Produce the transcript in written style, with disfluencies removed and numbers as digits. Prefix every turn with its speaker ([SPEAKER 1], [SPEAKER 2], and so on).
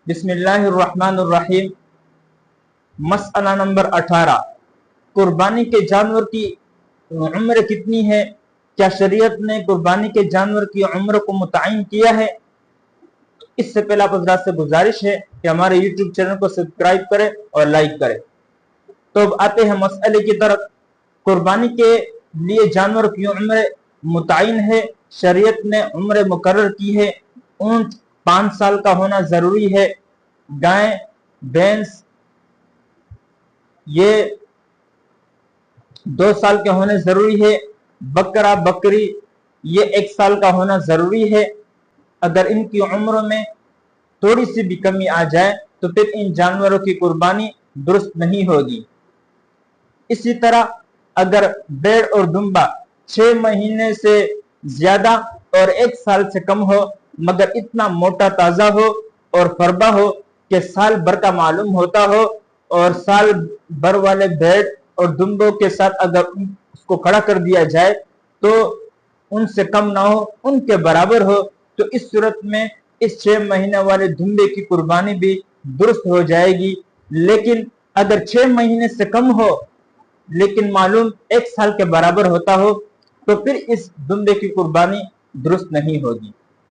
[SPEAKER 1] بسم اللہ الرحمن الرحیم۔ مسئلہ نمبر 18، قربانی کے جانور کی عمر کتنی ہے؟ کیا شریعت نے قربانی کے جانور کی عمر کو متعین کیا ہے؟ اس سے پہلے آپ حضرات سے گزارش ہے کہ ہمارے یوٹیوب چینل کو سبسکرائب کریں اور لائک کریں۔ تو اب آتے ہیں مسئلے کی طرف۔ قربانی کے لیے جانور کی عمر متعین ہے، شریعت نے عمر مقرر کی ہے۔ اونٹ 5 سال کا ہونا ضروری ہے، گائے بھینس یہ 2 سال کے ہونے ضروری ہے، بکرا بکری یہ 1 سال کا ہونا ضروری ہے۔ اگر ان کی عمر میں تھوڑی سی بھی کمی آ جائے تو پھر ان جانوروں کی قربانی درست نہیں ہوگی۔ اسی طرح اگر بھیڑ اور دمبا 6 مہینے سے زیادہ اور 1 سال سے کم ہو مگر اتنا موٹا تازہ ہو اور فربا ہو کہ سال بھر کا معلوم ہوتا ہو، اور سال بھر والے بھیڑ اور دمبوں کے ساتھ اگر اس کو کھڑا کر دیا جائے تو ان سے کم نہ ہو، ان کے برابر ہو، تو اس صورت میں اس 6 مہینے والے دمبے کی قربانی بھی درست ہو جائے گی۔ لیکن اگر 6 مہینے سے کم ہو لیکن معلوم 1 سال کے برابر ہوتا ہو تو پھر اس دمبے کی قربانی درست نہیں ہوگی۔